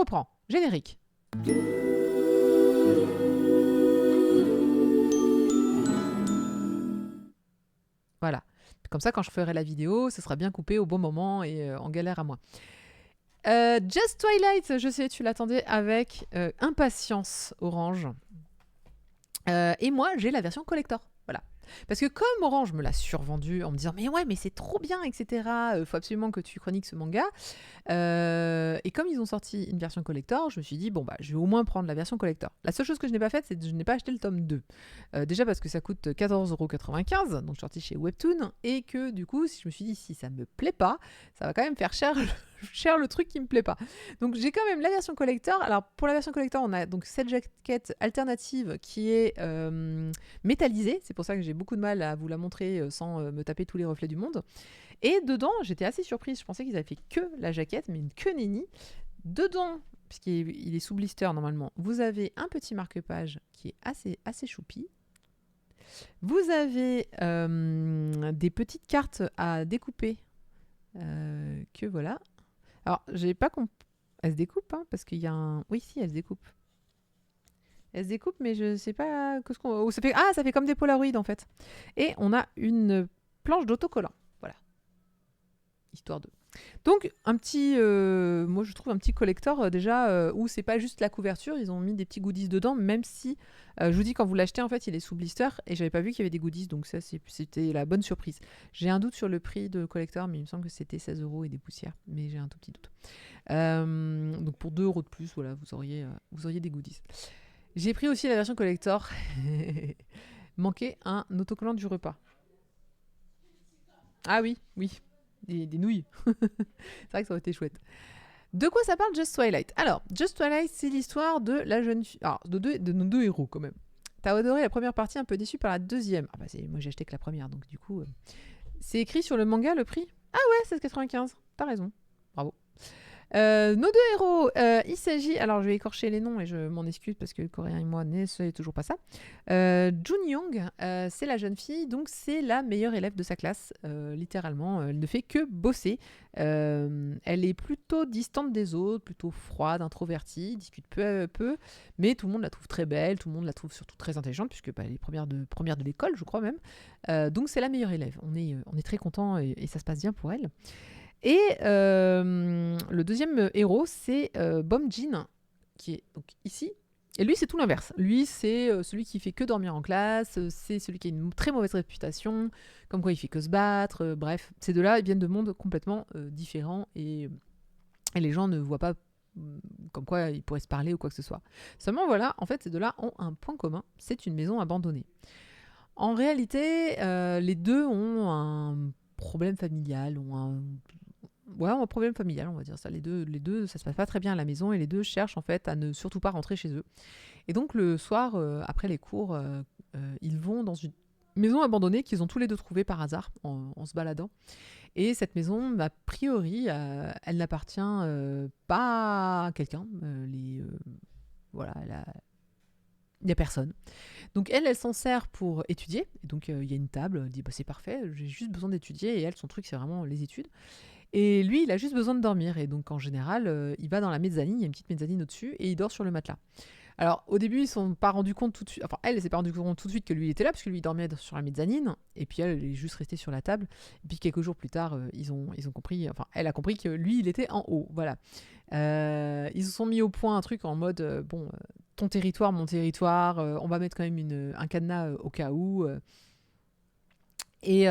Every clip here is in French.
reprend. Générique. Voilà. Comme ça, quand je ferai la vidéo, ce sera bien coupé au bon moment et en galère à moi. Just Twilight, je sais, tu l'attendais avec impatience, Orange. Et moi, j'ai la version collector. Voilà. Parce que comme Orange me l'a survendu en me disant mais ouais, mais c'est trop bien, etc. Faut absolument que tu chroniques ce manga. Et comme ils ont sorti une version collector, je me suis dit bon bah je vais au moins prendre la version collector. La seule chose que je n'ai pas faite, c'est que je n'ai pas acheté le tome 2. Déjà parce que ça coûte 14,95 €, donc sorti chez Webtoon, et que du coup, si je me suis dit si ça me plaît pas, ça va quand même faire cher, cher le truc qui me plaît pas. Donc j'ai quand même la version collector. Alors pour la version collector, on a donc cette jaquette alternative qui est métallisée. C'est pour ça que j'ai beaucoup de mal à vous la montrer sans me taper tous les reflets du monde. Et dedans, j'étais assez surprise. Je pensais qu'ils avaient fait que la jaquette, mais que nenni. Dedans, puisqu'il est sous blister normalement, vous avez un petit marque-page qui est assez choupi. Vous avez des petites cartes à découper. Que voilà. Alors, j'ai pas compris. Elle se découpe, hein, parce qu'il y a un. Oui, si, elle se découpe. Elle se découpe, mais je sais pas. Ça fait... Ah, ça fait comme des Polaroids en fait. Et on a une planche d'autocollant. Voilà. Histoire de. Donc, un petit. Moi, je trouve un petit collector déjà où c'est pas juste la couverture, ils ont mis des petits goodies dedans, même si. Je vous dis, quand vous l'achetez, en fait, il est sous blister et j'avais pas vu qu'il y avait des goodies, donc ça, c'était la bonne surprise. J'ai un doute sur le prix de collector, mais il me semble que c'était 16 € et des poussières, mais j'ai un tout petit doute. Donc, pour 2 € de plus, voilà, vous auriez des goodies. J'ai pris aussi la version collector. Manquait un autocollant du repas. Ah oui, oui. Des nouilles. C'est vrai que ça aurait été chouette. De quoi ça parle Just Twilight? Alors, Just Twilight, c'est l'histoire de la jeune fille. Alors, de nos deux héros quand même. T'as adoré la première partie, un peu déçu par la deuxième. Ah bah moi j'ai acheté que la première, donc du coup. C'est écrit sur le manga le prix? Ah ouais, 16,95. T'as raison. Bravo. Nos deux héros, il s'agit, alors je vais écorcher les noms et je m'en excuse parce que le coréen et moi ne c'est toujours pas ça. Jun Young, c'est la jeune fille, donc c'est la meilleure élève de sa classe, littéralement. Elle ne fait que bosser. Elle est plutôt distante des autres, plutôt froide, introvertie, discute peu à peu, mais tout le monde la trouve très belle, tout le monde la trouve surtout très intelligente puisque elle est première de l'école, je crois même. Donc c'est la meilleure élève. On est très content et ça se passe bien pour elle. Et le deuxième héros, c'est Bom Jin, qui est donc ici. Et lui, c'est tout l'inverse. Lui, c'est celui qui fait que dormir en classe, c'est celui qui a une très mauvaise réputation, comme quoi il fait que se battre. Bref, ces deux-là, ils viennent de mondes complètement différents et les gens ne voient pas comme quoi ils pourraient se parler ou quoi que ce soit. Seulement, voilà, en fait, ces deux-là ont un point commun, c'est une maison abandonnée. En réalité, les deux ont un problème familial, un problème familial, on va dire ça. Les deux, ça se passe pas très bien à la maison et les deux cherchent en fait à ne surtout pas rentrer chez eux. Et donc le soir, après les cours, ils vont dans une maison abandonnée qu'ils ont tous les deux trouvée par hasard en se baladant. Et cette maison, a priori, elle n'appartient pas à quelqu'un. Voilà, il n'y a personne. Donc elle s'en sert pour étudier. Et donc il y a une table, elle dit bah, c'est parfait, j'ai juste besoin d'étudier. Et elle, son truc, c'est vraiment les études. Et lui, il a juste besoin de dormir. Et donc, en général, il va dans la mezzanine, il y a une petite mezzanine au-dessus, et il dort sur le matelas. Alors, au début, ils ne se sont pas rendus compte tout de suite. Enfin, elle s'est pas rendue compte tout de suite que lui, il était là, parce que lui, il dormait sur la mezzanine. Et puis, elle est juste restée sur la table. Et puis, quelques jours plus tard, ils ont compris. Enfin, elle a compris que lui, il était en haut. Voilà. Ils se sont mis au point un truc en mode ton territoire, mon territoire. On va mettre quand même un cadenas au cas où. Et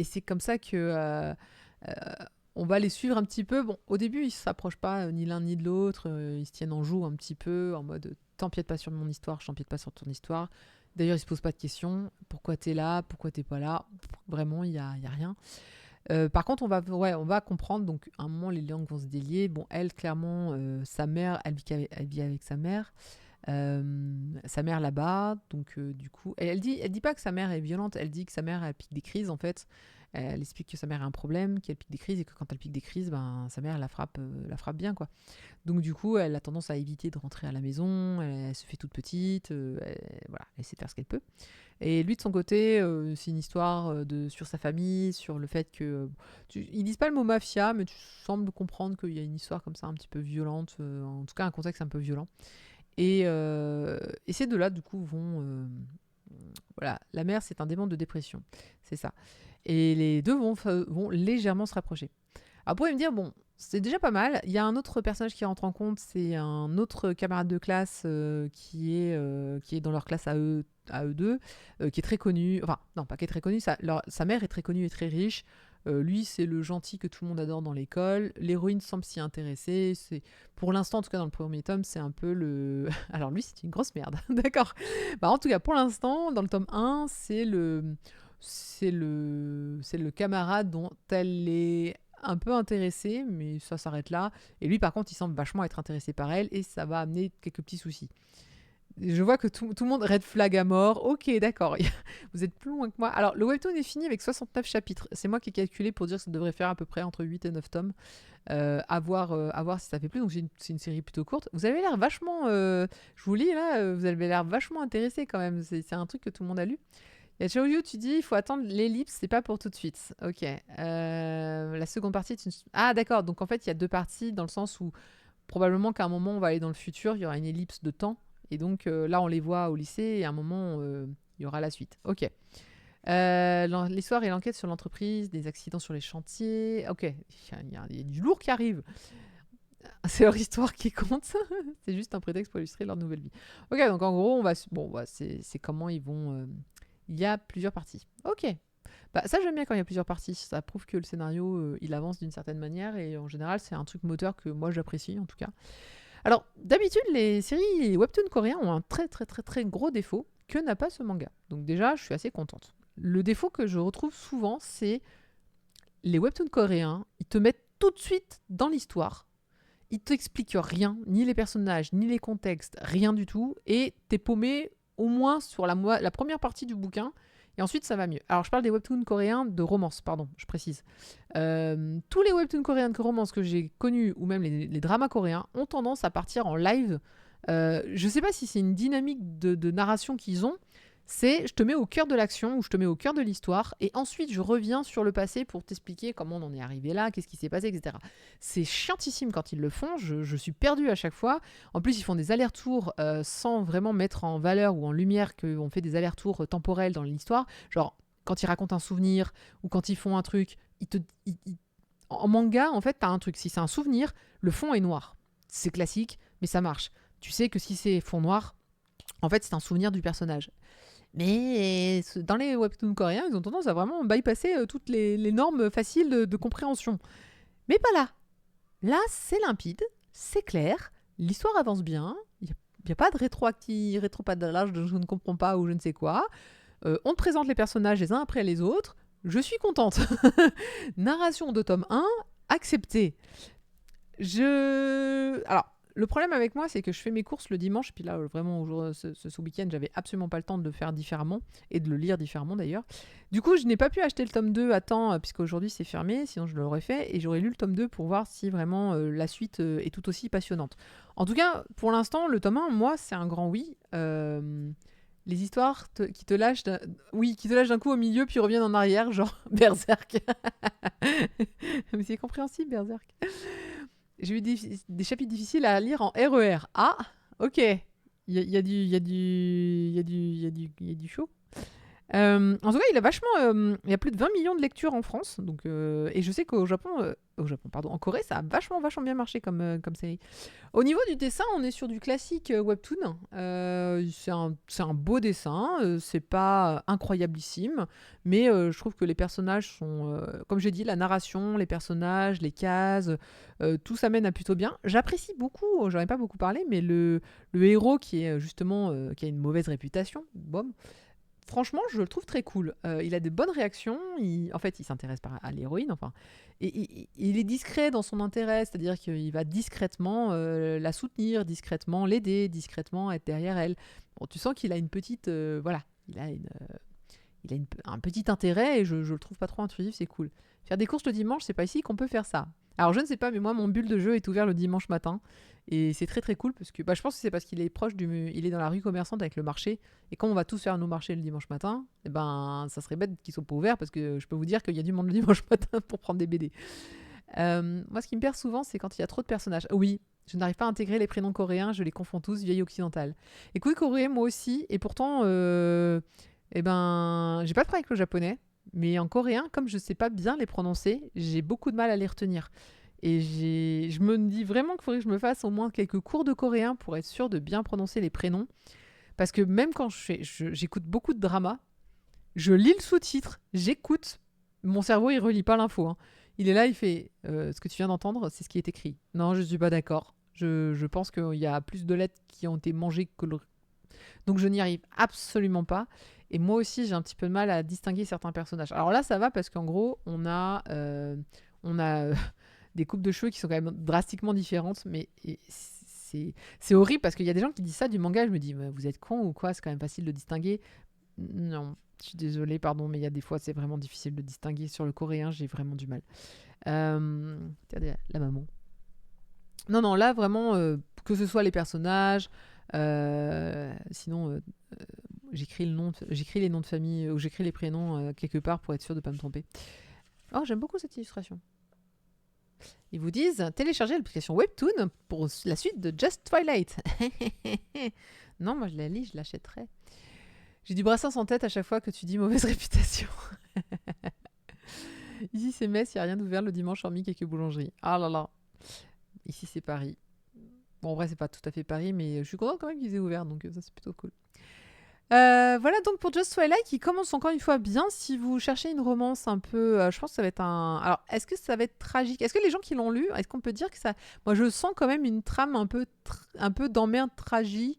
c'est comme ça que. On va les suivre un petit peu. Bon, au début, ils ne s'approchent pas ni l'un ni de l'autre. Ils se tiennent en joue un petit peu, en mode t'empiète pas sur mon histoire, je t'empiète pas sur ton histoire. D'ailleurs, ils se posent pas de questions. Pourquoi t'es là? Pourquoi t'es pas là? Vraiment, il y a rien. Par contre, on va comprendre. Donc, à un moment, les langues vont se délier. Bon, elle, clairement, sa mère, elle vit avec sa mère. Sa mère là-bas. Donc, du coup, elle dit pas que sa mère est violente. Elle dit que sa mère, elle pique des crises, en fait. Elle explique que sa mère a un problème, qu'elle pique des crises et que quand elle pique des crises, ben, sa mère la frappe bien, quoi. Donc du coup, elle a tendance à éviter de rentrer à la maison, elle se fait toute petite, voilà, elle sait faire ce qu'elle peut. Et lui, de son côté, c'est une histoire sur sa famille, sur le fait que... ils disent pas le mot mafia, mais tu sembles comprendre qu'il y a une histoire comme ça un petit peu violente, en tout cas un contexte un peu violent. Et ces deux-là, du coup, vont... voilà, la mère, c'est un démon de dépression, c'est ça. Et les deux vont légèrement se rapprocher. Alors, vous pouvez me dire, bon, c'est déjà pas mal. Il y a un autre personnage qui rentre en compte, c'est un autre camarade de classe qui est dans leur classe à eux deux, qui est très connu. Enfin, non, pas qui est très connu, sa mère est très connue et très riche. Lui, c'est le gentil que tout le monde adore dans l'école. L'héroïne semble s'y intéresser. Pour l'instant, en tout cas dans le premier tome, c'est un peu le... Alors lui, c'est une grosse merde, d'accord. Bah, en tout cas, pour l'instant, dans le tome 1, c'est le camarade dont elle est un peu intéressée, mais ça s'arrête là. Et lui, par contre, il semble vachement être intéressé par elle, et ça va amener quelques petits soucis. Je vois que tout le monde red flag à mort. Ok, d'accord. Vous êtes plus loin que moi. Alors, le webtoon est fini avec 69 chapitres. C'est moi qui ai calculé pour dire que ça devrait faire à peu près entre 8 et 9 tomes. À voir si ça fait plus. Donc, c'est une série plutôt courte. Vous avez l'air vachement... je vous lis là, vous avez l'air vachement intéressé quand même. C'est un truc que tout le monde a lu. Il y a Xiaoyu, tu dis, il faut attendre l'ellipse, c'est pas pour tout de suite. Ok. La seconde partie est une... Ah, d'accord. Donc, en fait, il y a deux parties dans le sens où probablement qu'à un moment, on va aller dans le futur, il y aura une ellipse de temps. Et donc, là, on les voit au lycée et à un moment, il y aura la suite. Ok. L'histoire et l'enquête sur l'entreprise, des accidents sur les chantiers. Ok. Il y a du lourd qui arrive. C'est leur histoire qui compte. C'est juste un prétexte pour illustrer leur nouvelle vie. Ok, donc en gros, c'est comment ils vont... Il y a plusieurs parties. Ok. Bah, ça, j'aime bien quand il y a plusieurs parties. Ça prouve que le scénario, il avance d'une certaine manière. Et en général, c'est un truc moteur que moi, j'apprécie, en tout cas. Alors, d'habitude, les séries webtoons coréens ont un très, très, très, très gros défaut que n'a pas ce manga. Donc déjà, je suis assez contente. Le défaut que je retrouve souvent, c'est les webtoons coréens, ils te mettent tout de suite dans l'histoire. Ils t'expliquent rien, ni les personnages, ni les contextes, rien du tout. Et t'es paumé au moins sur la première partie du bouquin. Et ensuite, ça va mieux. Alors, je parle des webtoons coréens de romance, pardon, je précise. Tous les webtoons coréens de romance que j'ai connus, ou même les dramas coréens, ont tendance à partir en live. Je sais pas si c'est une dynamique de narration qu'ils ont. C'est je te mets au cœur de l'action ou je te mets au cœur de l'histoire et ensuite je reviens sur le passé pour t'expliquer comment on en est arrivé là, qu'est-ce qui s'est passé, etc. C'est chiantissime quand ils le font, je suis perdue à chaque fois. En plus, ils font des allers-retours sans vraiment mettre en valeur ou en lumière qu'on fait des allers-retours temporels dans l'histoire. Genre, quand ils racontent un souvenir ou quand ils font un truc, en manga, en fait, t'as un truc. Si c'est un souvenir, le fond est noir. C'est classique, mais ça marche. Tu sais que si c'est fond noir, en fait, c'est un souvenir du personnage. Mais dans les webtoons coréens, ils ont tendance à vraiment bypasser toutes les normes faciles de compréhension. Mais pas là. Là, c'est limpide, c'est clair, l'histoire avance bien, il n'y a pas de rétro-padalage de je ne comprends pas ou je ne sais quoi. On te présente les personnages les uns après les autres. Je suis contente. Narration de tome 1, acceptée. Alors, le problème avec moi, c'est que je fais mes courses le dimanche, puis là, vraiment, ce week-end, j'avais absolument pas le temps de le faire différemment, et de le lire différemment d'ailleurs. Du coup, je n'ai pas pu acheter le tome 2 à temps, puisqu'aujourd'hui c'est fermé, sinon je l'aurais fait, et j'aurais lu le tome 2 pour voir si vraiment la suite est tout aussi passionnante. En tout cas, pour l'instant, le tome 1, moi, c'est un grand oui. Les histoires qui te lâchent d'un coup au milieu, puis reviennent en arrière, genre Berserk. Mais c'est compréhensible, Berserk. J'ai eu des chapitres difficiles à lire en RER. Ah, ok. Il y a du chaud. En tout cas, il y a plus de 20 millions de lectures en France. Donc, et je sais qu'au Japon, en Corée, ça a vachement bien marché comme série. Au niveau du dessin, on est sur du classique webtoon. C'est un beau dessin. C'est pas incroyablissime. Mais je trouve que les personnages sont... comme j'ai dit, la narration, les personnages, les cases, tout s'amène à plutôt bien. J'apprécie beaucoup, j'en ai pas beaucoup parlé, mais le héros qui est justement... qui a une mauvaise réputation, bon... Franchement, je le trouve très cool. Il a de bonnes réactions. En fait, il s'intéresse pas à l'héroïne. Enfin, et il est discret dans son intérêt, c'est-à-dire qu'il va discrètement la soutenir, discrètement l'aider, discrètement être derrière elle. Bon, tu sens qu'il a une petite, voilà, il a un petit intérêt et je le trouve pas trop intrusif, c'est cool. Faire des courses le dimanche, c'est pas ici qu'on peut faire ça. Alors je ne sais pas, mais moi mon bulle de jeu est ouvert le dimanche matin et c'est très très cool parce que je pense que c'est parce qu'il est il est dans la rue commerçante avec le marché et quand on va tous faire nos marchés le dimanche matin, eh ben ça serait bête qu'ils soient pas ouverts parce que je peux vous dire qu'il y a du monde le dimanche matin pour prendre des BD. Moi ce qui me perd souvent c'est quand il y a trop de personnages. Oui, je n'arrive pas à intégrer les prénoms coréens, je les confonds tous vieille occidentale. Écoute coréen moi aussi et pourtant eh ben j'ai pas de problème avec le japonais. Mais en coréen, comme je ne sais pas bien les prononcer, j'ai beaucoup de mal à les retenir. Et je me dis vraiment qu'il faudrait que je me fasse au moins quelques cours de coréen pour être sûr de bien prononcer les prénoms. Parce que même quand j'écoute beaucoup de dramas, je lis le sous-titre, j'écoute. Mon cerveau, il relie pas l'info. Hein. Il est là, il fait ce que tu viens d'entendre, c'est ce qui est écrit. Non, je ne suis pas d'accord. Je pense qu'il y a plus de lettres qui ont été mangées que le... Donc je n'y arrive absolument pas. Et moi aussi, j'ai un petit peu de mal à distinguer certains personnages. Alors là, ça va parce qu'en gros, on a des coupes de cheveux qui sont quand même drastiquement différentes. Mais c'est horrible parce qu'il y a des gens qui disent ça du manga. Je me dis, vous êtes con ou quoi? C'est quand même facile de distinguer. Non, je suis désolée, pardon, mais il y a des fois, c'est vraiment difficile de distinguer. Sur le coréen, j'ai vraiment du mal. Regardez, la maman. Non, là, vraiment, que ce soit les personnages... sinon, j'écris les noms de famille ou j'écris les prénoms quelque part pour être sûr de ne pas me tromper. Oh, j'aime beaucoup cette illustration. Ils vous disent téléchargez l'application Webtoon pour la suite de Just Twilight. Non, moi je la lis, je l'achèterai. J'ai du brassens en tête à chaque fois que tu dis mauvaise réputation. Ici c'est Metz, il n'y a rien d'ouvert le dimanche hormis quelques boulangeries. Ah là là. Ici c'est Paris. Bon, en vrai, c'est pas tout à fait Paris, mais je suis contente quand même qu'ils aient ouvert, donc ça, c'est plutôt cool. Voilà donc pour Just Twilight qui commence encore une fois bien. Si vous cherchez une romance un peu, je pense que ça va être un... Alors, est-ce que ça va être tragique? Est-ce que les gens qui l'ont lu, est-ce qu'on peut dire que ça... Moi, je sens quand même une trame un peu d'emmerde tragédie.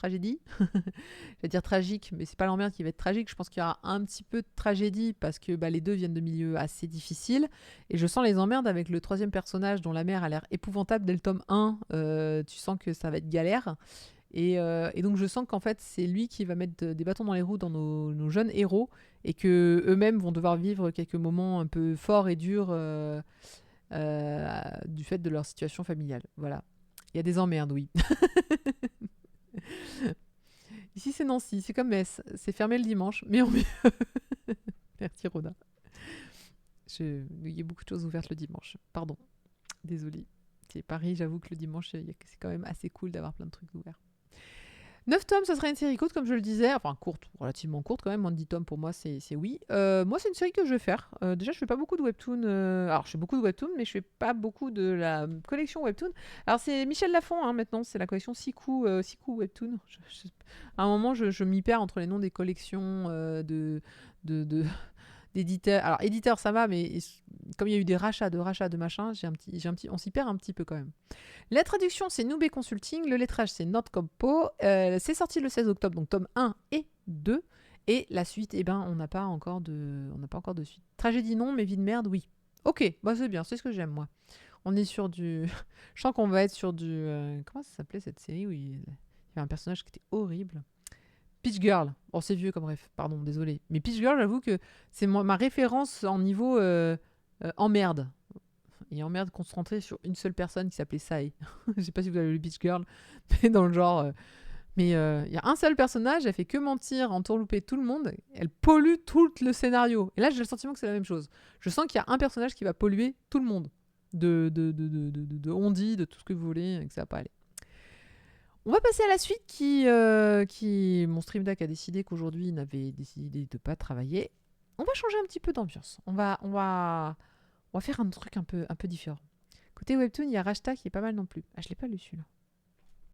Je vais dire tragique, mais c'est pas l'emmerde qui va être tragique. Je pense qu'il y aura un petit peu de tragédie parce que les deux viennent de milieux assez difficiles. Et je sens les emmerdes avec le troisième personnage dont la mère a l'air épouvantable dès le tome 1. Tu sens que ça va être galère. Et donc je sens qu'en fait c'est lui qui va mettre des bâtons dans les roues dans nos jeunes héros et que eux-mêmes vont devoir vivre quelques moments un peu forts et durs du fait de leur situation familiale. Voilà. Il y a des emmerdes, oui. Ici c'est Nancy, c'est comme Metz, c'est fermé le dimanche, mais on... Merci Roda. Il y a beaucoup de choses ouvertes le dimanche. Pardon, désolée. C'est Paris, j'avoue que le dimanche c'est quand même assez cool d'avoir plein de trucs ouverts. 9 tomes, ça sera une série courte, comme je le disais. Enfin, courte, relativement courte quand même. Moins de 10 tomes pour moi, c'est oui. Moi, c'est une série que je vais faire. Déjà, je fais pas beaucoup de webtoons. Alors, je fais beaucoup de webtoons, mais je fais pas beaucoup de la collection webtoon. Alors, c'est Michel Lafon, hein, maintenant. C'est la collection Siku Webtoon. À un moment, je m'y perds entre les noms des collections d'éditeurs. Alors, éditeurs, ça va, mais comme il y a eu des rachats, de machin, on s'y perd un petit peu quand même. La traduction, c'est Noubé Consulting. Le lettrage, c'est Nordcompo. C'est sorti le 16 octobre, donc tome 1 et 2. Et la suite, on n'a pas encore de suite. Tragédie non, mais vie de merde, oui. Ok, c'est bien, c'est ce que j'aime, moi. On est sur du... Je sens qu'on va être sur du... Comment ça s'appelait cette série où il y avait un personnage qui était horrible. Peach Girl. Bon, c'est vieux comme bref, pardon, désolé. Mais Peach Girl, j'avoue que c'est ma référence en niveau emmerde. Et emmerde concentrée sur une seule personne qui s'appelait Sae. Je sais pas si vous avez lu Peach Girl, mais dans le genre... Mais il y a un seul personnage, elle fait que mentir, entourlouper tout le monde, elle pollue tout le scénario. Et là, j'ai le sentiment que c'est la même chose. Je sens qu'il y a un personnage qui va polluer tout le monde. De on-dit, de tout ce que vous voulez, et que ça va pas aller. On va passer à la suite qui mon Stream Deck a décidé qu'aujourd'hui, il avait décidé de pas travailler. On va changer un petit peu d'ambiance. On va faire un truc un peu différent. Côté Webtoon, il y a Rashta qui est pas mal non plus. Ah, je l'ai pas lu celui-là.